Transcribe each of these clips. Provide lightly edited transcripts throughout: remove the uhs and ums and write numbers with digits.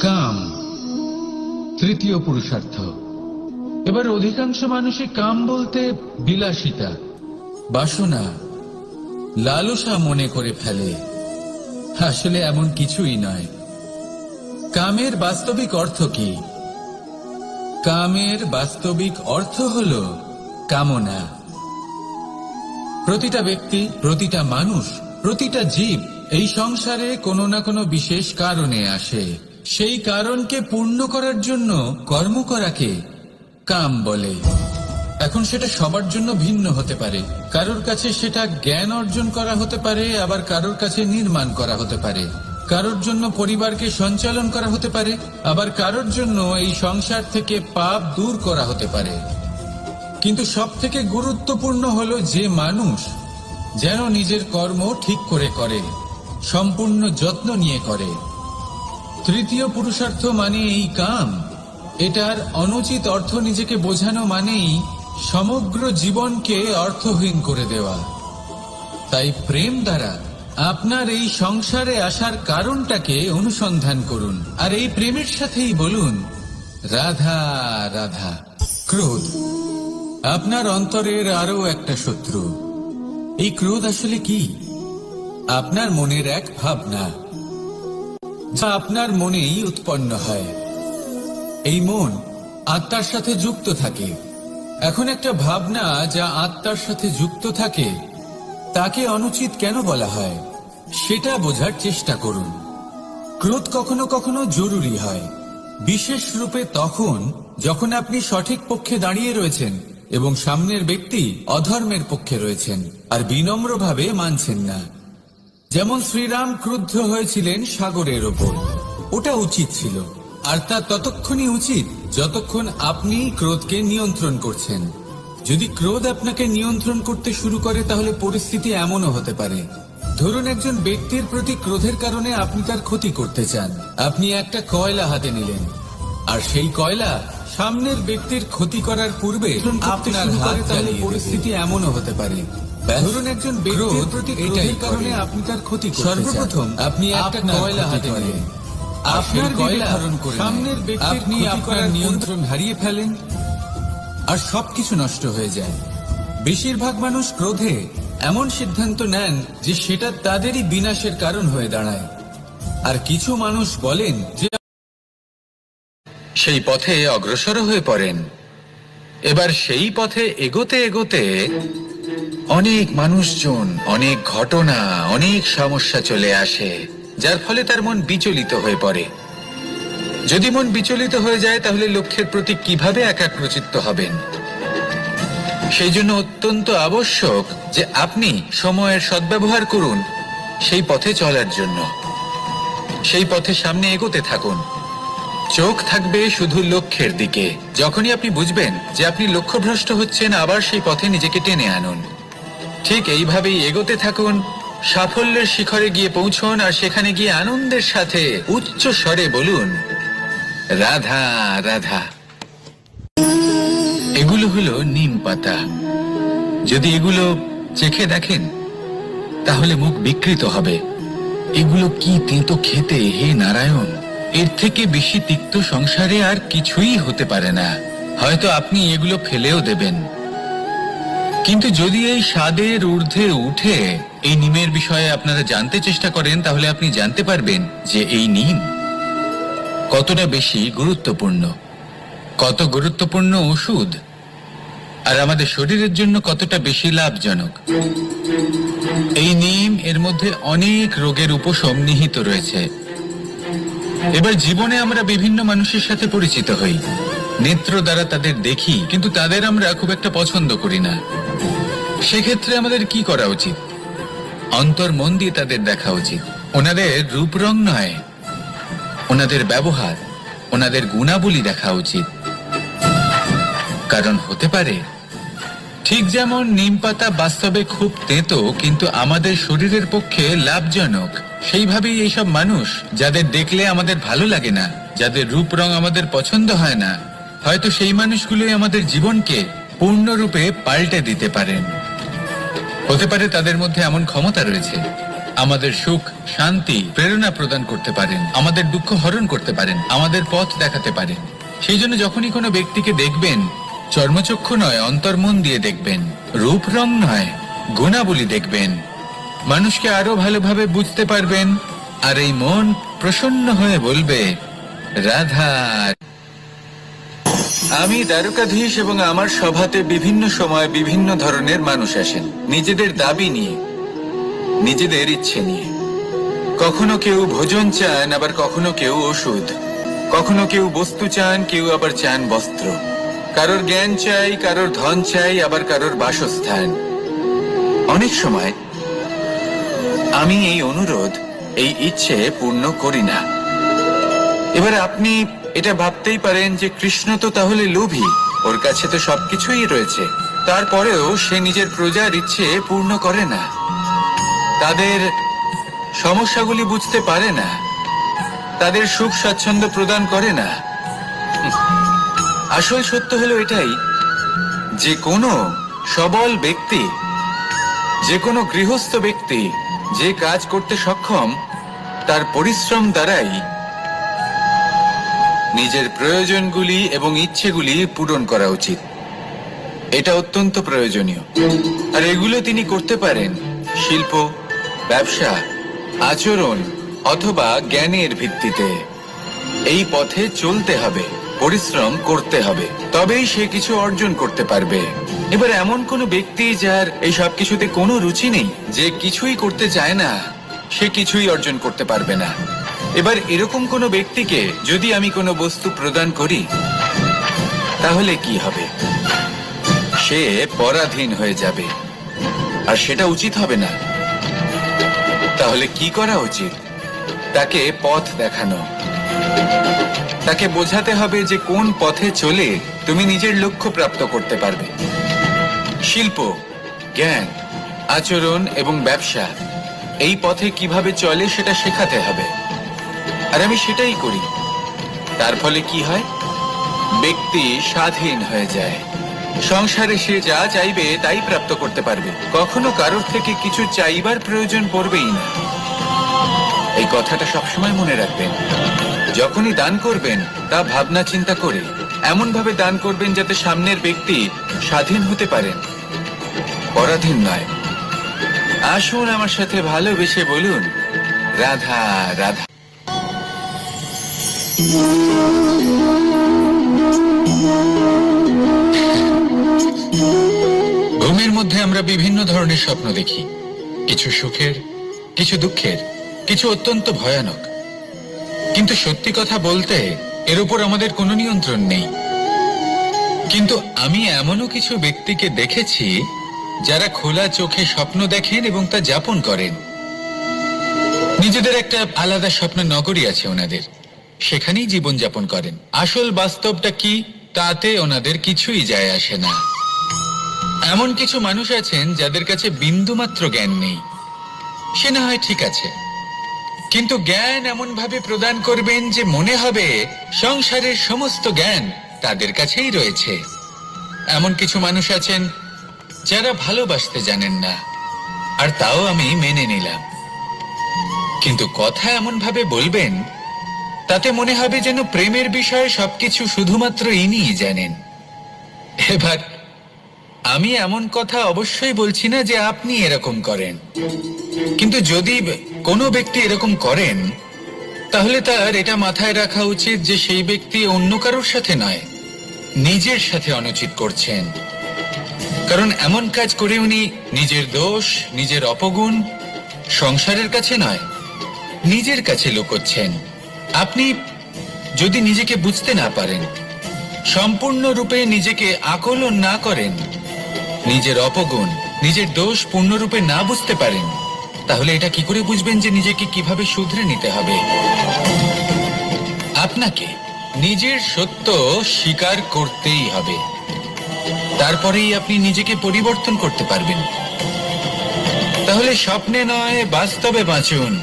কাম তৃতীয় পুরুষার্থ। এবার অধিকাংশ মানুষই কাম বলতে বিলাসিতা, বাসনা, লালসা মনে করে ফেলে। আসলে এমন কিছুই নয়। কামের বাস্তবিক অর্থ কি? কামের বাস্তবিক অর্থ হল কামনা। প্রতিটা ব্যক্তি, প্রতিটা মানুষ, প্রতিটা জীব এই সংসারে কোনো না কোনো বিশেষ কারণে আসে। সেই কারণকে পূর্ণ করার জন্য কর্ম করাকে কাম বলে। এখন সেটা সবার জন্য ভিন্ন হতে পারে। কারোর কাছে সেটা জ্ঞান অর্জন করা হতে পারে, আবার কারোর কাছে নির্মাণ করা হতে পারে। কারোর জন্য পরিবারকে সঞ্চালন করা হতে পারে, আবার কারোর জন্য এই সংসার থেকে পাপ দূর করা হতে পারে। কিন্তু সবথেকে গুরুত্বপূর্ণ হলো যে মানুষ যেন নিজের কর্ম ঠিক করে করে, সম্পূর্ণ যত্ন নিয়ে করে। তৃতীয় পুরুষার্থ মানে এই কাম। এটার অনুচিত অর্থ নিজেকে বোঝানো মানেই সমগ্র জীবনকে অর্থহীন করে দেওয়া। তাই প্রেম দ্বারা আপনার এই সংসারে আসার কারণটাকে অনুসন্ধান করুন, আর এই প্রেমের সাথেই বলুন রাধা রাধা। ক্রোধ আপনার অন্তরের আরো একটা শত্রু। এই ক্রোধ আসলে কি? আপনার মনের এক ভাবনা, যা আপনার মনেই উৎপন্ন হয়। এই মন আত্মার সাথে যুক্ত থাকে। এখন একটা ভাবনা যা আত্মার সাথে যুক্ত থাকে তাকে অনুচিত কেন বলা হয় সেটা বোঝার চেষ্টা করুন। ক্রোধ কখনো কখনো জরুরি হয়, বিশেষ রূপে তখন যখন আপনি সঠিক পক্ষে দাঁড়িয়ে রয়েছেন এবং সামনের ব্যক্তি অধর্মের পক্ষে রয়েছেন আর বিনম্রভাবে মানছেন না। যেমন শ্রীরাম ক্রুদ্ধ হয়েছিলেন সাগরের ওপর। ওটা উচিত ছিল, আর তা ততক্ষণই উচিত যতক্ষণ আপনি ক্রোধকে নিয়ন্ত্রণ করছেন। যদি ক্রোধ আপনাকে নিয়ন্ত্রণ করতে শুরু করে তাহলে পরিস্থিতি এমনও হতে পারে, ধরুন একজন ব্যক্তির প্রতি ক্রোধের কারণে আপনি তার ক্ষতি করতে চান। আপনি একটা কয়লা হাতে নিলেন, আর সেই কয়লা সামনের ব্যক্তির ক্ষতি করার পূর্বে আপনার হাত জ্বালিয়ে পরিস্থিতি এমনও হতে পারে। ধরুন একজন ব্যক্তির প্রতি ক্রোধের কারণে আপনি তার ক্ষতি করতে চান। সর্বপ্রথম আপনি একটা কয়লা হাতে নিলেন, আপনার কয়লা সামনের ব্যক্তির আপনার নিয়ন্ত্রণ হারিয়ে ফেলেন আর সবকিছু নষ্ট হয়ে যায়। বেশিরভাগ মানুষ ক্রোধে এমন সিদ্ধান্ত নেন যে সেটা তাদেরই বিনাশের কারণ হয়ে দাঁড়ায়, আর কিছু মানুষ বলেন যে সেই পথে অগ্রসর হয়ে পড়েন। এবার সেই পথে এগোতে এগোতে অনেক মানুষজন, অনেক ঘটনা, অনেক সমস্যা চলে আসে, যার ফলে তার মন বিচলিত হয়ে পড়ে। যদি মন বিচলিত হয়ে যায় তাহলে লক্ষ্যের প্রতি কিভাবে একাগ্রচিত্ত হবেন? সেই জন্য অত্যন্ত আবশ্যক যে আপনি সময়ের সদ্ব্যবহার করুন সেই পথে চলার জন্য। সেই পথে সামনে এগোতে থাকুন, চোখ থাকবে শুধু লক্ষ্যের দিকে। যখনই আপনি বুঝবেন যে আপনি লক্ষ্যভ্রষ্ট হচ্ছেন, আবার সেই পথে নিজেকে টেনে আনুন। ঠিক এইভাবেই এগোতে থাকুন, সাফল্যের শিখরে গিয়ে পৌঁছন, আর সেখানে গিয়ে আনন্দের সাথে উচ্চ স্বরে বলুন রাধা রাধা। এগুলো হলো নিম পাতা। যদি এগুলো চেখে দেখেন তাহলে মুখ বিকৃত হবে। এগুলো কি তেতো খেতে, হে নারায়ণ! এর থেকে বেশি তিক্ত সংসারে আর কিছুই হতে পারে না। হয়তো আপনি এগুলো ফেলেও দেবেন, কিন্তু যদি এই স্বাদের ঊর্ধ্বে উঠে এই নিমের বিষয়ে আপনারা জানতে চেষ্টা করেন তাহলে আপনি জানতে পারবেন যে এই নিম কতটা বেশি গুরুত্বপূর্ণ, কত গুরুত্বপূর্ণ ওষুধ, আর আমাদের শরীরের জন্য কতটা বেশি লাভজনক। এই নিম, এর মধ্যে অনেক রোগের উপশম নিহিত রয়েছে। এবার জীবনে আমরা বিভিন্ন মানুষের সাথে পরিচিত হই, নেত্র দ্বারা তাদের দেখি, কিন্তু তাদের আমরা খুব একটা পছন্দ করি না। সেক্ষেত্রে আমাদের কি করা উচিত? অন্তর মন দিয়ে তাদের দেখা উচিত। ওনাদের রূপ রং নয়, ওনাদের ব্যবহার, ওনাদের গুণাবলী দেখা উচিত। কারণ হতে পারে ঠিক যেমন নিম পাতা বাস্তবে খুব তেতো কিন্তু আমাদের শরীরের পক্ষে লাভজনক, সেইভাবেই এইসব মানুষ যাদের দেখলে আমাদের ভালো লাগে না, যাদের রূপ রং আমাদের পছন্দ হয় না, হয়তো সেই মানুষগুলোই আমাদের জীবনকে পূর্ণরূপে পাল্টে দিতে পারেন। হতে পারে তাদের মধ্যে এমন ক্ষমতা রয়েছে। আমাদের সুখ, শান্তি, প্রেরণা প্রদান করতে পারেন, আমাদের দুঃখ হরণ করতে পারেন, আমাদের পথ দেখাতে পারেন। সেই জন্য যখনই কোনো ব্যক্তিকে দেখবেন, চর্মচক্ষু নয় অন্তর্মন দিয়ে দেখবেন, রূপ রং নয় গুণাবলী দেখবেন, মানুষকে আরো ভালোভাবে বুঝতে পারবেন, আর এই মন প্রসন্ন হয়ে বলবে, রাধা। আমি দ্বারকাধীশ এবং আমার সভাতে বিভিন্ন সময় বিভিন্ন ধরনের মানুষ আসেন, নিজেদের দাবি নিয়ে, নিজেদের ইচ্ছে নিয়ে। কখনো কেউ ভোজন চান, আবার কখনো কেউ ওষুধ, কখনো কেউ বস্তু চান, কেউ আবার চান বস্ত্র, কারোর জ্ঞান চাই, কারোর ধন চাই, আবার কারোর বাসস্থান। অনেক সময় আমি এই অনুরোধ, এই ইচ্ছে পূর্ণ করি না। এবার আপনি এটা ভাবতেই পারেন যে কৃষ্ণ তো তাহলে লোভী, ওর কাছে তো সবকিছুই রয়েছে, তারপরেও সে নিজের প্রজার ইচ্ছে পূর্ণ করে না, তাদের সমস্যাগুলি বুঝতে পারে না, তাদের সুখ স্বাচ্ছন্দ্য প্রদান করে না। আসল সত্য হলো এটাই যে কোনো সবল ব্যক্তি, যে কোনো গৃহস্থ ব্যক্তি যে কাজ করতে সক্ষম, তার পরিশ্রম দ্বারাই নিজের প্রয়োজনগুলি এবং ইচ্ছেগুলি পূরণ করা উচিত। এটা অত্যন্ত প্রয়োজনীয়, আর এগুলো তিনি করতে পারেন শিল্প, ব্যবসা, আচরণ অথবা জ্ঞানের ভিত্তিতে। এই পথে চলতে হবে, পরিশ্রম করতে হবে, তবেই সে কিছু অর্জন করতে পারবে। এবার এমন কোনো ব্যক্তি যার এই সব কিছুতে কোনো রুচি নেই, যে কিছুই করতে চায় না, সে কিছুই অর্জন করতে পারবে না। এবার এরকম কোনো ব্যক্তিকে যদি আমি কোনো বস্তু প্রদান করি, তাহলে কি হবে? সে পরাধীন হয়ে যাবে, আর সেটা উচিত হবে না। তাহলে কি করা উচিত? তাকে পথ দেখানো, তাকে বোঝাতে হবে যে কোন পথে চলে তুমি নিজের লক্ষ্য প্রাপ্ত করতে পারবে। শিল্প, জ্ঞান, আচরণ এবং ব্যবসা, এই পথে কিভাবে চলে সেটা শেখাতে হবে, আর আমি সেটাই করি। তার ফলে কি হয়? ব্যক্তি স্বাধীন হয়ে যায়, সংসারে সে যা চাইবে তাই প্রাপ্ত করতে পারবে, কখনো কারোর থেকে কিছু চাইবার প্রয়োজন পড়বেই না। এই কথাটা সবসময় মনে রাখবেন। যখনই দান করবেন তা ভাবনা চিন্তা করে এমন ভাবে দান করবেন যাতে সামনের ব্যক্তি স্বাধীন হতে পারেন, পরাধীন নয়। আসুন আমার সাথে ভালোবেসে বলুন, রাধা রাধা। ঘুমের মধ্যে আমরা বিভিন্ন ধরনের স্বপ্ন দেখি, কিছু সুখের, কিছু দুঃখের, কিছু অত্যন্ত ভয়ানক। কিন্তু সত্যি কথা বলতে এর উপর আমাদের কোনো নিয়ন্ত্রণ নেই। কিন্তু আমি এমনও কিছু ব্যক্তিকে দেখেছি যারা খোলা চোখে স্বপ্ন দেখেন এবং তা যাপন করেন। নিজেদের একটা আলাদা স্বপ্ন নগরী আছে ওনাদের, সেখানেই জীবন যাপন করেন। আসল বাস্তবটা কি তাতে ওনাদের কিছুই যায় আসে না। এমন কিছু মানুষ আছেন যাদের কাছে বিন্দুমাত্র জ্ঞান নেই, সে না হয় ঠিক আছে, কিন্তু জ্ঞান এমন ভাবে প্রদান করবেন যে মনে হবে সংসারের সমস্ত জ্ঞান তাদের কাছেই রয়েছে। এমন কিছু মানুষ আছেন যারা ভালোবাসতে জানেন না, আর তাও আমি মেনে নিলাম, কিন্তু কথা এমন ভাবে বলবেন তাতে মনে হবে যেন প্রেমের বিষয়ে সবকিছু শুধুমাত্র ইনিই জানেন। এবার আমি এমন কথা অবশ্যই বলছি না যে আপনি এরকম করেন, কিন্তু যদি কোনো ব্যক্তি এরকম করেন তাহলে তার এটা মাথায় রাখা উচিত যে সেই ব্যক্তি অন্য কারোর সাথে নয়, নিজের সাথে অনুচিত করছেন। কারণ এমন কাজ করে উনি নিজের দোষ, নিজের অপগুণ সংসারের কাছে নয়, নিজের কাছে লুকোচ্ছেন। আপনি যদি নিজেকে বুঝতে না পারেন, সম্পূর্ণরূপে নিজেকে আকলন না করেন, নিজের অপগুণ, নিজের দোষ পূর্ণরূপে না বুঝতে পারেন, তাহলে এটা কি করে বুঝবেন যে নিজেকে কিভাবে শুধরে নিতে হবে? আপনাকে নিজের সত্য স্বীকার করতেই হবে, তারপরেই আপনি নিজেকে পরিবর্তন করতে পারবেন। তাহলে স্বপ্নে নয় বাস্তবে বাঁচুন।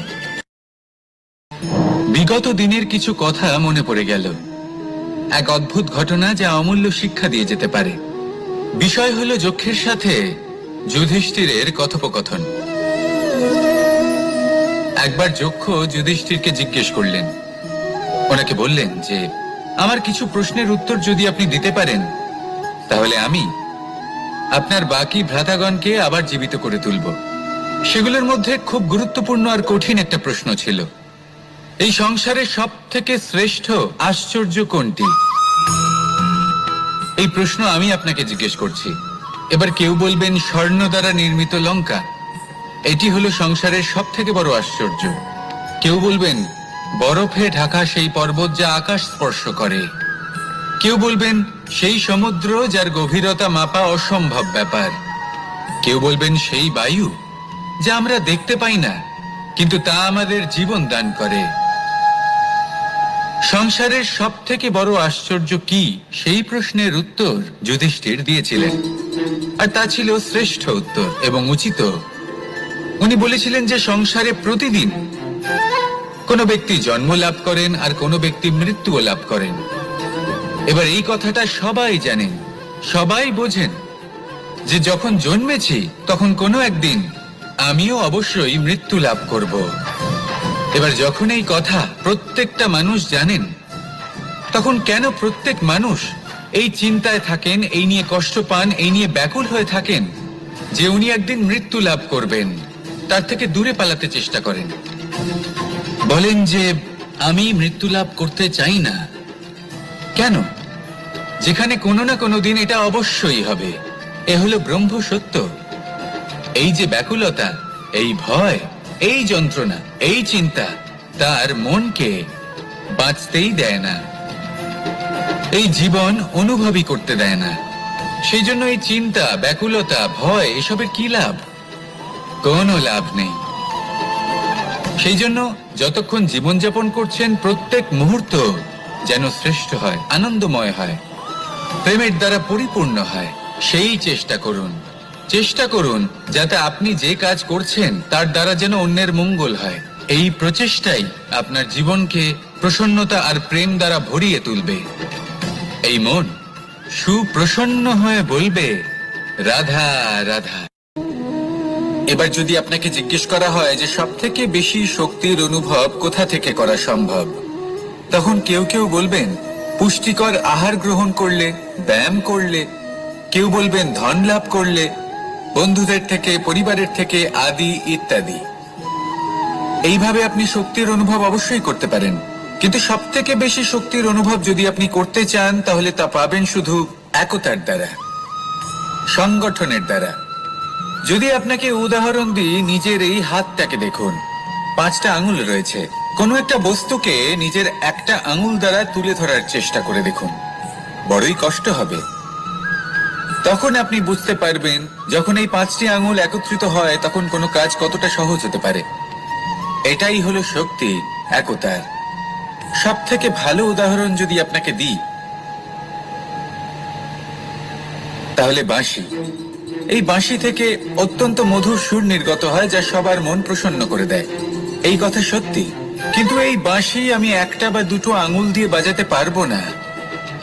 বিগত দিনের কিছু কথা মনে পড়ে গেল, এক অদ্ভুত ঘটনা যা অমূল্য শিক্ষা দিয়ে যেতে পারে। বিষয় হলো যক্ষের সাথে যুধিষ্ঠিরের কথোপকথন। একবার যক্ষ যুধিষ্ঠিরকে জিজ্ঞেস করলেন, ওনাকে বললেন যে আমার কিছু প্রশ্নের উত্তর যদি আপনি দিতে পারেন তাহলে আমি আপনার বাকি ভ্রাতাগণকে আবার জীবিত করে তুলব। সেগুলোর মধ্যে খুব গুরুত্বপূর্ণ আর কঠিন একটা প্রশ্ন ছিল, এই সংসারে সব থেকে শ্রেষ্ঠ আশ্চর্য কোনটি? এই প্রশ্ন আমি আপনাকে জিজ্ঞেস করছি। এবার কেউ বলবেন স্বর্ণ দ্বারা নির্মিত লঙ্কা, এটি হলো সংসারের সব থেকে বড় আশ্চর্য। কেউ বলবেন বরফে ঢাকা সেই পর্বত যা আকাশ স্পর্শ করে। কেউ বলবেন সেই সমুদ্র যার গভীরতা মাপা অসম্ভব ব্যাপার। কেউ বলবেন সেই বায়ু যা আমরা দেখতে পাই না কিন্তু তা আমাদের জীবন দান করে। সংসারের সব থেকে বড় আশ্চর্য কি, সেই প্রশ্নের উত্তর যুধিষ্ঠির দিয়েছিলেন, আর তা ছিল শ্রেষ্ঠ উত্তর এবং উচিত। উনি বলেছিলেন যে সংসারে প্রতিদিন কোনো ব্যক্তি জন্ম লাভ করেন আর কোনো ব্যক্তি মৃত্যুও লাভ করেন। এবার এই কথাটা সবাই জানেন, সবাই বোঝেন যে যখন জন্মেছি তখন কোনো একদিন আমিও অবশ্যই মৃত্যু লাভ করব। এবার যখন এই কথা প্রত্যেকটা মানুষ জানেন, তখন কেন প্রত্যেক মানুষ এই চিন্তায় থাকেন, এই নিয়ে কষ্ট পান, এই নিয়ে ব্যাকুল হয়ে থাকেন যে উনি একদিন মৃত্যু লাভ করবেন, তার থেকে দূরে পালাতে চেষ্টা করেন? বলেন যে আমি মৃত্যু লাভ করতে চাই না। কেন? যেখানে কোনো না কোনো দিন এটা অবশ্যই হবে। এ হলো ব্রহ্ম সত্য। এই যে ব্যাকুলতা, এই ভয়, এই যন্ত্রণা, এই চিন্তা তার মনকে বাঁচতেই দেয় না, এই জীবন অনুভবই করতে দেয় না। সেই জন্য এই চিন্তা, ব্যাকুলতা, ভয় এসবের কি লাভ? কোনো লাভ নেই। সেই জন্য যতক্ষণ জীবনযাপন করছেন প্রত্যেক মুহূর্ত যেন শ্রেষ্ঠ হয়, আনন্দময় হয়, প্রেমের দ্বারা পরিপূর্ণ হয়, সেই চেষ্টা করুন। চেষ্টা করুন যাতে আপনি যে কাজ করছেন তার দ্বারা যেন অন্যের মঙ্গল হয়। এই প্রচেষ্টাই আপনার জীবনকে প্রসন্নতা আর প্রেম দ্বারা ভরিয়ে তুলবে। এই মন সুপ্রসন্ন হয়ে বলবে রাধা রাধা। এবার যদি আপনাকে জিজ্ঞেস করা হয় যে সব থেকে বেশি শক্তির অনুভব কোথা থেকে করা সম্ভব, তখন কেউ কেউ বলবেন পুষ্টিকর আহার গ্রহণ করলে, ব্যায়াম করলে, কেউ বলবেন ধন লাভ করলে, বন্ধুদের থেকে, পরিবারের থেকে, আদি ইত্যাদি। এইভাবে আপনি শক্তির অনুভব অবশ্যই করতে পারেন, কিন্তু সব থেকে বেশি শক্তির অনুভব যদি আপনি করতে চান তাহলে তা পাবেন শুধু একতার দ্বারা, সংগঠনের দ্বারা। যদি আপনাকে উদাহরণ দিই, নিজের এই হাতটাকে দেখুন, 5টা আঙুল রয়েছে। কোনো একটা বস্তুকে নিজের একটা আঙুল দ্বারা তুলে ধরার চেষ্টা করে দেখুন, বড়ই কষ্ট হবে। তখন আপনি বুঝতে পারবেন যখন এই 5টি আঙুল একত্রিত হয় তখন কোনো কাজ কতটা সহজ হতে পারে। এটাই হলো শক্তি, একতার। সব থেকে ভালো উদাহরণ যদি আপনাকে দিই তাহলে বাঁশি। এই বাঁশি থেকে অত্যন্ত মধুর সুর নির্গত হয় যা সবার মন প্রসন্ন করে দেয়। এই কথা সত্যি, কিন্তু এই বাঁশি আমি একটা বা দুটো আঙুল দিয়ে বাজাতে পারবো না।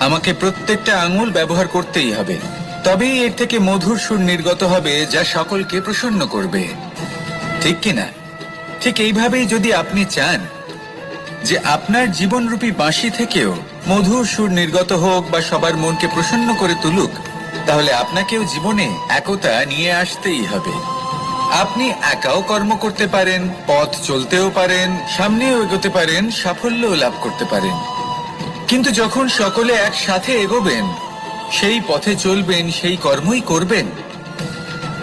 আমাকে প্রত্যেকটা আঙুল ব্যবহার করতেই হবে, তবেই এর থেকে মধুর সুর নির্গত হবে যা সকলকে প্রসন্ন করবে, ঠিক কিনা? ঠিক এইভাবেই যদি আপনি চান যে আপনার জীবনরূপী বাঁশি থেকেও মধুর সুর নির্গত হোক বা সবার মনকে প্রসন্ন করে তুলুক, তাহলে আপনাকেও জীবনে একতা নিয়ে আসতেই হবে। আপনি একাও কর্ম করতে পারেন, পথ চলতেও পারেন, সামনেও এগোতে পারেন, সাফল্যও লাভ করতে পারেন। কিন্তু যখন সকলে একসাথে এগোবেন, সেই পথে চলবেন, সেই কর্মই করবেন,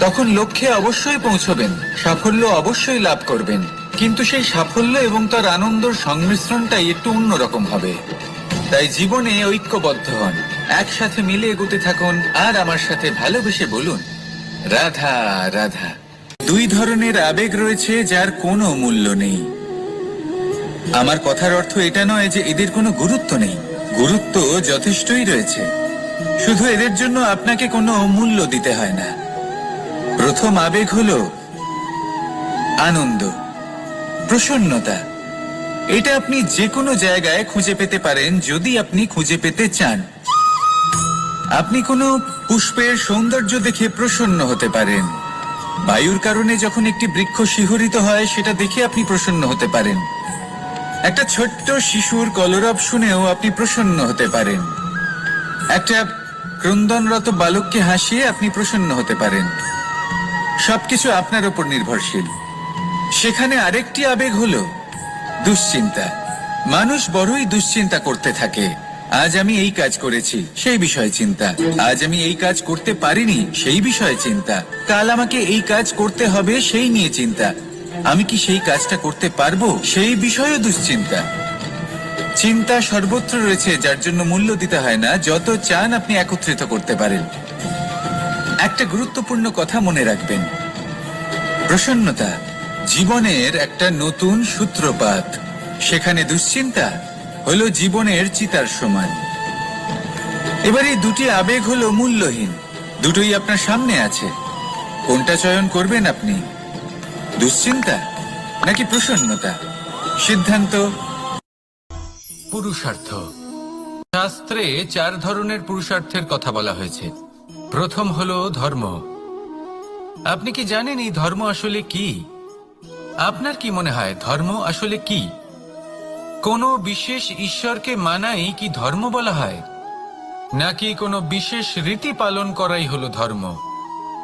তখন লক্ষ্যে অবশ্যই পৌঁছবেন, সাফল্য অবশ্যই লাভ করবেন। কিন্তু সেই সাফল্য এবং তার আনন্দর সংমিশ্রণটাই একটু অন্যরকম হবে। তাই জীবনে ঐক্যবদ্ধ হন, একসাথে মিলে এগোতে থাকুন, আর আমার সাথে ভালোবেসে বলুন রাধা রাধা। 2 ধরনের আবেগ রয়েছে যার কোনো মূল্য নেই। আমার কথার অর্থ এটা নয় যে এদের কোনো গুরুত্ব নেই, গুরুত্ব যথেষ্টই রয়েছে, শুধু এদের জন্য আপনাকে কোনো মূল্য দিতে হয় না। প্রথম আবেগ হলো আনন্দ, প্রসন্নতা। এটা আপনি যে কোনো জায়গায় খুঁজে পেতে পারেন যদি আপনি খুঁজে পেতে চান। আপনি কোনো পুষ্পের সৌন্দর্য দেখে প্রসন্ন হতে পারেন, বায়ুর কারণে যখন একটি বৃক্ষ শিহরিত হয় সেটা দেখে আপনি প্রসন্ন হতে পারেন। একটা ছোট্ট শিশুর কলরব শুনেও আপনি প্রসন্ন হতে পারেন। একটা ক্রন্দনরত বালককে হাসিয়ে আপনি প্রসন্ন হতে পারেন। সবকিছু আপনার উপর নির্ভরশীল। সেখানে আরেকটি আবেগ হলো দুশ্চিন্তা। মানুষ বড়ই দুশ্চিন্তা করতে থাকে। আজ আমি এই কাজ করেছি, সেই বিষয়ে চিন্তা। আজ আমি এই কাজ করতে পারিনি, সেই বিষয়ে চিন্তা। কাল আমাকে এই কাজ করতে হবে, সেই নিয়ে চিন্তা। আমি কি সেই কাজটা করতে পারবো, সেই বিষয়ে দুশ্চিন্তা। চিন্তা সর্বত্র রয়েছে, যার জন্য মূল্য দিতে হয় না। যত চান আপনি একত্রিত করতে পারেন। একটা গুরুত্বপূর্ণ কথা মনে রাখবেন, প্রসন্নতা জীবনের একটা নতুন সূত্রপাত। সেখানে দুশ্চিন্তা হলো জীবনের চিতার সমান। এবার এই দুটি আবেগ হলো মূল্যহীন, দুটোই আপনার সামনে আছে। কোনটা চয়ন করবেন আপনি, দুশ্চিন্তা নাকি প্রসন্নতা? সিদ্ধান্ত। পুরুষার্থ। শাস্ত্রে 4 ধরনের পুরুষার্থের কথা বলা হয়েছে। প্রথম হলো ধর্ম। আপনি কি জানেন এই ধর্ম আসলে কি? আপনার কি মনে হয় ধর্ম আসলে কি? কোনো বিশেষ ঈশ্বরকে মানাই কি ধর্ম বলা হয়? নাকি কোনো বিশেষ রীতি পালন করাই হলো ধর্ম?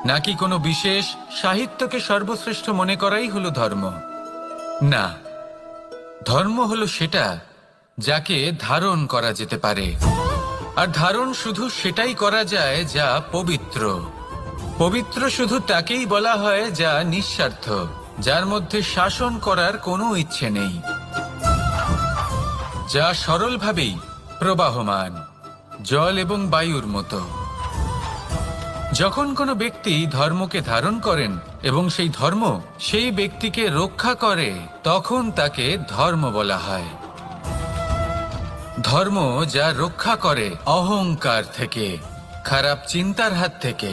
নাকি কোনো বিশেষ সাহিত্যকে সর্বশ্রেষ্ঠ মনে করাই হলো ধর্ম? না, ধর্ম হলো সেটা যাকে ধারণ করা যেতে পারে। আর ধারণ শুধু সেটাই করা যায় যা পবিত্র। পবিত্র শুধু তাকেই বলা হয় যা নিঃস্বার্থ, যার মধ্যে শাসন করার কোনো ইচ্ছে নেই, যা সরলভাবেই প্রবাহমান, জল এবং বায়ুর মতো। যখন কোনো ব্যক্তি ধর্মকে ধারণ করেন এবং সেই ধর্ম সেই ব্যক্তিকে রক্ষা করে, তখন তাকে ধর্ম বলা হয়। ধর্ম যা রক্ষা করে অহংকার থেকে, খারাপ চিন্তার হাত থেকে।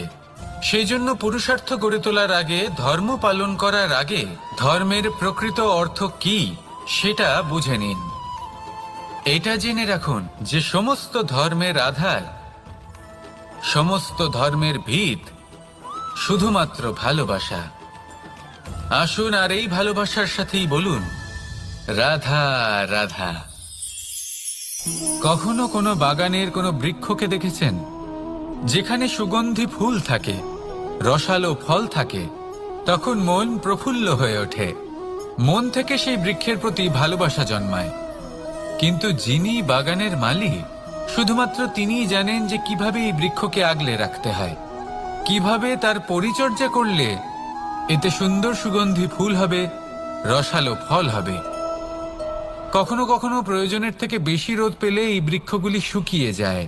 সেই জন্য পুরুষার্থ গড়ে তোলার আগে, ধর্ম পালন করার আগে, ধর্মের প্রকৃত অর্থ কি সেটা বুঝে নিন। এটা জেনে রাখুন যে সমস্ত ধর্মের আধার, সমস্ত ধর্মের ভিত শুধুমাত্র ভালোবাসা। আসুন আর এই ভালোবাসার সাথেই বলুন রাধা রাধা। কখনো কোনো বাগানের কোনো বৃক্ষকে দেখেছেন যেখানে সুগন্ধি ফুল থাকে, রসালো ফল থাকে? তখন মন প্রফুল্ল হয়ে ওঠে, মন থেকে সেই বৃক্ষের প্রতি ভালোবাসা জন্মায়। কিন্তু যিনি বাগানের মালিক, শুধুমাত্র তিনিই জানেন যে কিভাবে এই বৃক্ষকে আগলে রাখতে হয়, কিভাবে তার পরিচর্যা করলে এতে সুন্দর সুগন্ধি ফুল হবে, রসালো ফল হবে। কখনো কখনো প্রয়োজনের থেকে বেশি রোদ পেলে এই বৃক্ষগুলি শুকিয়ে যায়।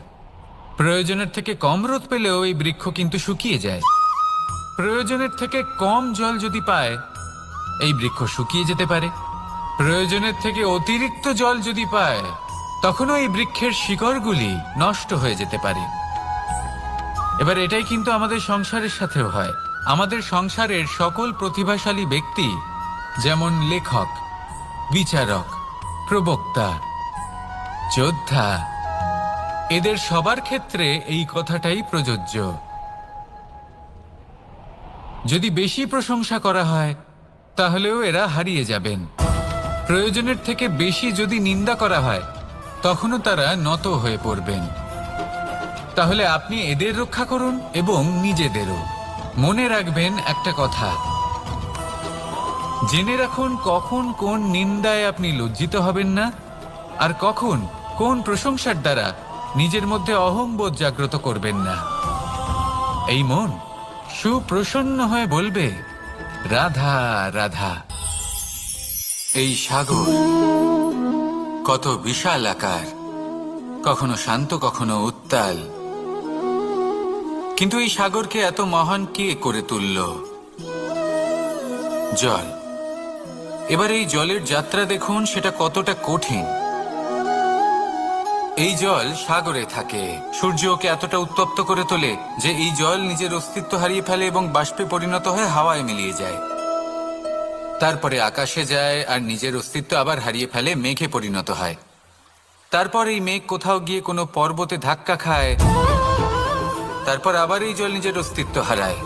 প্রয়োজনের থেকে কম রোদ পেলেও এই বৃক্ষ কিন্তু শুকিয়ে যায়। প্রয়োজনের থেকে কম জল যদি পায়, এই বৃক্ষ শুকিয়ে যেতে পারে। প্রয়োজনের থেকে অতিরিক্ত জল যদি পায়, তখনও এই বৃক্ষের শিকড়গুলি নষ্ট হয়ে যেতে পারে। এবার এটাই কিন্তু আমাদের সংসারের সাথেও হয়। আমাদের সংসারের সকল প্রতিভাশালী ব্যক্তি, যেমন লেখক, বিচারক, প্রবক্তা, যোদ্ধা, এদের সবার ক্ষেত্রে এই কথাটাই প্রযোজ্য। যদি বেশি প্রশংসা করা হয়, তাহলেও এরা হারিয়ে যাবেন। প্রয়োজনের থেকে বেশি যদি নিন্দা করা হয়, তখনও তারা নত হয়ে পড়বেন। তাহলে আপনি এদের রক্ষা করুন এবং নিজেদেরও। মনে রাখবেন একটা কথা, জেনে রাখুন কখন কোন নিন্দায় আপনি লজ্জিত হবেন না, আর কখন কোন প্রশংসার দ্বারা নিজের মধ্যে অহংবোধ জাগ্রত করবেন না। এই মন সুপ্রসন্ন হয়ে বলবে রাধা রাধা। এই সাগর কত বিশাল আকার, কখনো শান্ত কখনো উত্তাল, কিন্তু এই সাগরকে এত মহান কে করে তুলল? জল। এবার এই জলের যাত্রা দেখুন, সেটা কতটা কঠিন। এই জল সাগরে থাকে। সূর্য ওকে এতটা উত্তপ্ত করে তোলে যে এই জল নিজের অস্তিত্ব হারিয়ে ফেলে এবং বাষ্পে পরিণত হয়ে হাওয়ায় মিলিয়ে যায়। তারপরে আকাশে যায় আর নিজের অস্তিত্ব আবার হারিয়ে ফেলে, মেঘে পরিণত হয়। তারপর এই মেঘ কোথাও গিয়ে কোনো পর্বতে ধাক্কা খায়, তারপর আবার এই জল নিজের অস্তিত্ব হারায়।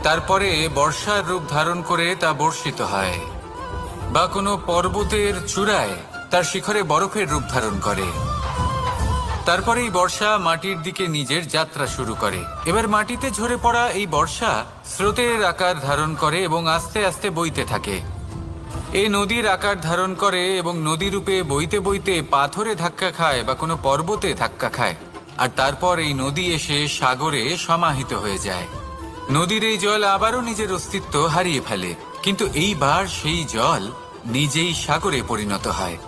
তারপরে বর্ষার রূপ ধারণ করে তা বর্ষিত হয়, বা কোনো পর্বতের চূড়ায় তার শিখরে বরফের রূপ ধারণ করে। তারপরেই বর্ষা মাটির দিকে নিজের যাত্রা শুরু করে। এবার মাটিতে ঝরে পড়া এই বর্ষা স্রোতের আকার ধারণ করে এবং আস্তে আস্তে বইতে থাকে। এই নদীর আকার ধারণ করে এবং নদী রূপে বইতে বইতে পাথরে ধাক্কা খায় বা কোনো পর্বতে ধাক্কা খায়, আর তারপর এই নদী এসে সাগরে সমাহিত হয়ে যায়। নদীর এই জল আবারও নিজের অস্তিত্ব হারিয়ে ফেলে, কিন্তু এইবার সেই জল নিজেই সাগরে পরিণত হয়।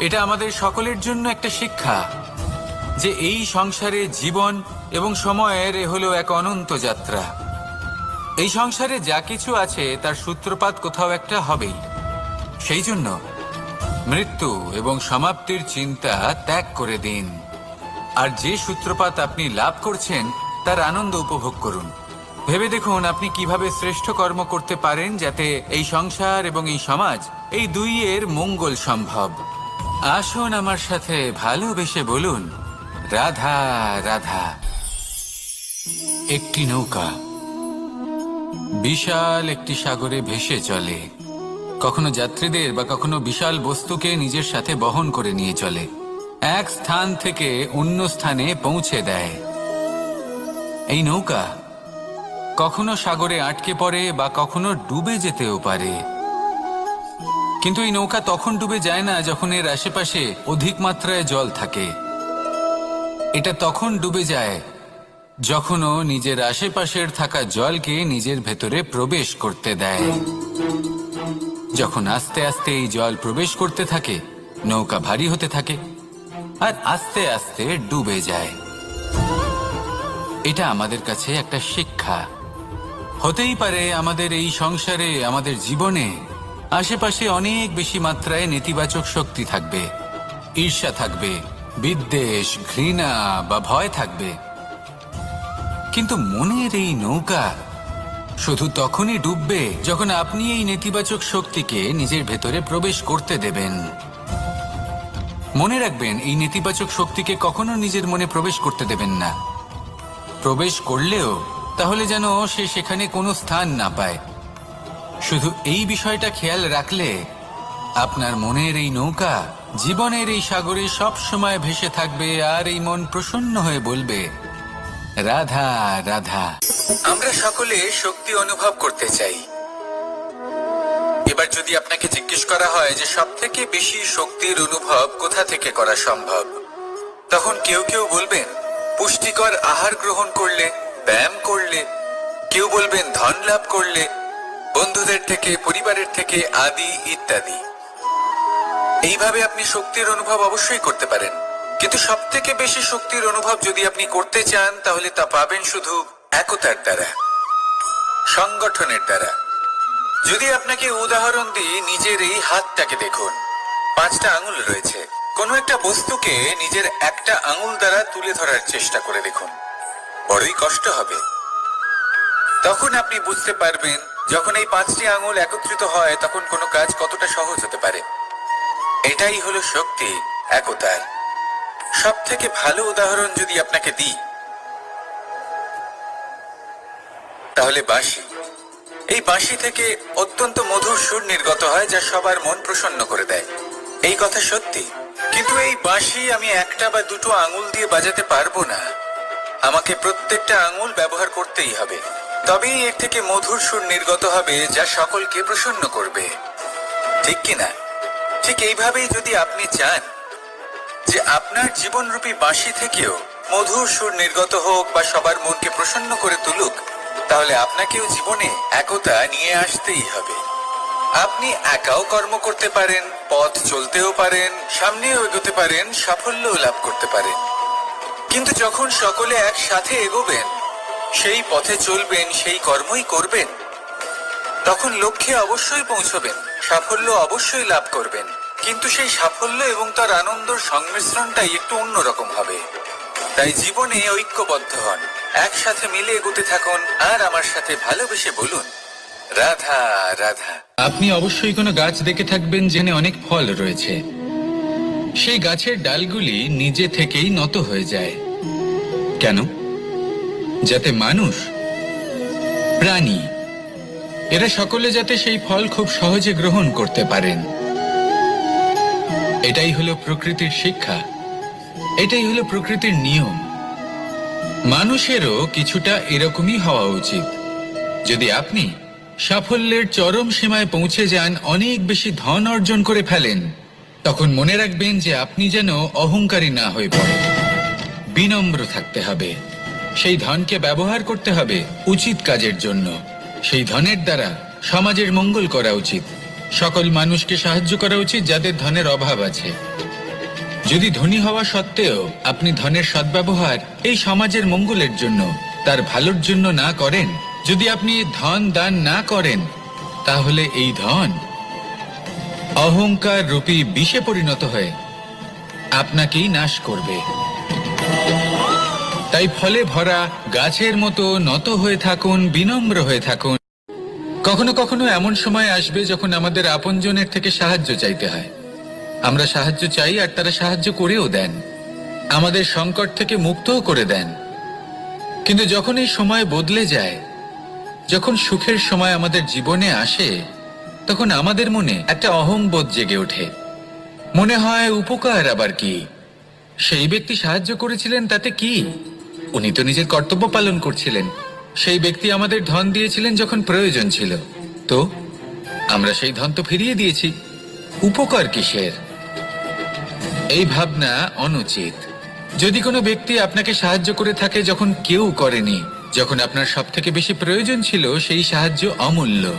এটা আমাদের সকলের জন্য একটা শিক্ষা যে এই সংসারে জীবন এবং সময়ের হলো এক অনন্ত যাত্রা। এই সংসারে যা কিছু আছে তার সূত্রপাত কোথাও একটা হবেই। সেই জন্য মৃত্যু এবং সমাপ্তির চিন্তা ত্যাগ করে দিন, আর যে সূত্রপাত আপনি লাভ করছেন তার আনন্দ উপভোগ করুন। ভেবে দেখুন আপনি কিভাবে শ্রেষ্ঠ কর্ম করতে পারেন যাতে এই সংসার এবং এই সমাজ এই দুইয়ের মঙ্গল সম্ভব। আসুন আমার সাথে ভালোবেসে বলুন, রাধা রাধা। একটি নৌকা বিশাল একটি সাগরে ভেসে চলে, কখনো যাত্রীদের বা কখনো বিশাল বস্তুকে নিজের সাথে বহন করে নিয়ে চলে, এক স্থান থেকে অন্য স্থানে পৌঁছে দেয়। এই নৌকা কখনো সাগরে আটকে পড়ে বা কখনো ডুবে যেতেও পারে, কিন্তু এই নৌকা তখন ডুবে যায় না যখন এর আশেপাশে অধিক মাত্রায় জল থাকে। এটা তখন ডুবে যায় যখন ও নিজের আশেপাশের থাকা জলকে নিজের ভেতরে প্রবেশ করতে দেয়। যখন আস্তে আস্তে এই জল প্রবেশ করতে থাকে, নৌকা ভারী হতে থাকে আর আস্তে আস্তে ডুবে যায়। এটা আমাদের কাছে একটা শিক্ষা। হতেই পারে আমাদের এই সংসারে, আমাদের জীবনে আশেপাশে অনেক বেশি মাত্রায় নেতিবাচক শক্তি থাকবে, ঈর্ষা থাকবে, বিদ্বেষ, ঘৃণা বা ভয় থাকবে, কিন্তু মনের এই নৌকা শুধু তখনই ডুববে যখন আপনি এই নেতিবাচক শক্তিকে নিজের ভেতরে প্রবেশ করতে দেবেন। মনে রাখবেন, এই নেতিবাচক শক্তিকে কখনো নিজের মনে প্রবেশ করতে দেবেন না। প্রবেশ করলেও তাহলে যেন সে সেখানে কোনো স্থান না পায়। শুধু এই বিষয়টা খেয়াল রাখলে আপনার মনের এই নৌকা জীবনের এই সাগরে সব সময় ভেসে থাকবে, আর এই মন প্রসন্ন হয়ে বলবে, রাধা রাধা। আমরা সকলে শক্তি অনুভব করতে চাই। এবার যদি আপনাকে জিজ্ঞেস করা হয় যে সব থেকে বেশি শক্তির অনুভব কোথা থেকে করা সম্ভব, তখন কেউ কেউ বলবেন পুষ্টিকর আহার গ্রহণ করলে, ব্যায়াম করলে, কেউ বলবেন ধন লাভ করলে, বন্ধুদের থেকে, পরিবারের থেকে, আদি ইত্যাদি। এইভাবে আপনি শক্তির অনুভব অবশ্যই করতে পারেন, কিন্তু সব থেকে বেশি শক্তির অনুভব যদি আপনি করতে চান তাহলে তা পাবেন শুধু একতার দ্বারা, সংগঠনের দ্বারা। যদি আপনাকে উদাহরণ দিই, নিজের এই হাতটাকে দেখুন, 5টা আঙুল রয়েছে। কোনো একটা বস্তুকে নিজের একটা আঙুল দ্বারা তুলে ধরার চেষ্টা করে দেখুন, বড়ই কষ্ট হবে। তখন আপনি বুঝতে পারবেন যখন এই 5টি আঙুল একত্রিত হয় তখন কোনো কাজ কতটা সহজ হতে পারে। এটাই হলো শক্তি, একতার। সব থেকে ভালো উদাহরণ যদি আপনাকে দিই তাহলে বাঁশি। এই বাঁশি থেকে অত্যন্ত মধুর সুর নির্গত হয় যা সবার মন প্রসন্ন করে দেয়। এই কথা সত্যি, কিন্তু এই বাঁশি আমি একটা বা দুটো আঙুল দিয়ে বাজাতে পারবো না। আমাকে প্রত্যেকটা আঙুল ব্যবহার করতেই হবে, তবেই এর থেকে মধুর সুর নির্গত হবে যা সকলকে প্রসন্ন করবে, ঠিক কিনা? ঠিক এইভাবেই যদি আপনি চান যে আপনার জীবনরূপী বাঁশি থেকেও মধুর সুর নির্গত হোক বা সবার মনকে প্রসন্ন করে তুলুক, তাহলে আপনাকেও জীবনে একতা নিয়ে আসতেই হবে। আপনি একাও কর্ম করতে পারেন, পথ চলতেও পারেন, সামনেও এগোতে পারেন, সাফল্যও লাভ করতে পারেন, কিন্তু যখন সকলে একসাথে এগোবেন, সেই পথে চলবেন, সেই কর্মই করবেন, তখন লক্ষ্যে অবশ্যই পৌঁছবেন, সাফল্য অবশ্যই লাভ করবেন, কিন্তু সেই সাফল্য এবং তার আনন্দর সংমিশ্রণটাই একটু অন্যরকম হবে। তাই জীবনে ঐক্যবদ্ধ হন, একসাথে মিলে এগোতে থাকুন, আর আমার সাথে ভালোবেসে বলুন, রাধা রাধা। আপনি অবশ্যই কোনো গাছ দেখে থাকবেন যেখানে অনেক ফল রয়েছে। সেই গাছের ডালগুলি নিজে থেকেই নত হয়ে যায়। কেন? যাতে মানুষ প্রাণী, এরা সকলে যাতে সেই ফল খুব সহজে গ্রহণ করতে পারেন। এটাই হলো প্রকৃতির শিক্ষা, এটাই হলো প্রকৃতির নিয়ম। মানুষেরও কিছুটা এরকমই হওয়া উচিত। যদি আপনি সাফল্যের চরম সীমায় পৌঁছে যান, অনেক বেশি ধন অর্জন করে ফেলেন, তখন মনে রাখবেন যে আপনি যেন অহংকারী না হয়ে পড়েন। বিনম্র থাকতে হবে। সেই ধনকে ব্যবহার করতে হবে উচিত কাজের জন্য। সেই ধনের দ্বারা সমাজের মঙ্গল করা উচিত। সকল মানুষকে সাহায্য করা উচিত যাদের ধনের অভাব আছে। যদি ধনী হওয়া সত্ত্বেও আপনি ধনের সদ্ব্যবহার এই সমাজের মঙ্গলের জন্য, তার ভালোর জন্য না করেন, যদি আপনি ধন দান না করেন, তাহলে এই ধন অহংকার রূপী বিষে পরিণত হয়ে আপনাকেই নাশ করবে। তাই ফলে ভরা গাছের মতো নত হয়ে থাকুন, বিনম্র হয়ে থাকুন। কখনো কখনো এমন সময় আসবে যখন আমাদের আপনজনের থেকে সাহায্য চাইতে হয়। আমরা সাহায্য চাই আর তারা সাহায্য করেও দেন, আমাদের সংকট থেকে মুক্তও করে দেন। কিন্তু যখন এই সময় বদলে যায়, যখন সুখের সময় আমাদের জীবনে আসে, তখন আমাদের মনে একটা অহংবোধ জেগে ওঠে। মনে হয় উপকার আবার কি, সেই ব্যক্তি সাহায্য করেছিলেন তাতে কি, উনি তো নিজের কর্তব্য পালন করছিলেন। সেই ব্যক্তি আমাদের ধন দিয়েছিলেন যখন প্রয়োজন ছিল, তো আমরা সেই ধন তো ফিরিয়ে দিয়েছি, উপকার কিসের? এই ভাবনা অনুচিত। যদি কোনো ব্যক্তি আপনাকে সাহায্য করে থাকে যখন কেউ করেনি, যখন আপনার সব থেকে বেশি প্রয়োজন ছিল, সেই সাহায্য অমূল্য।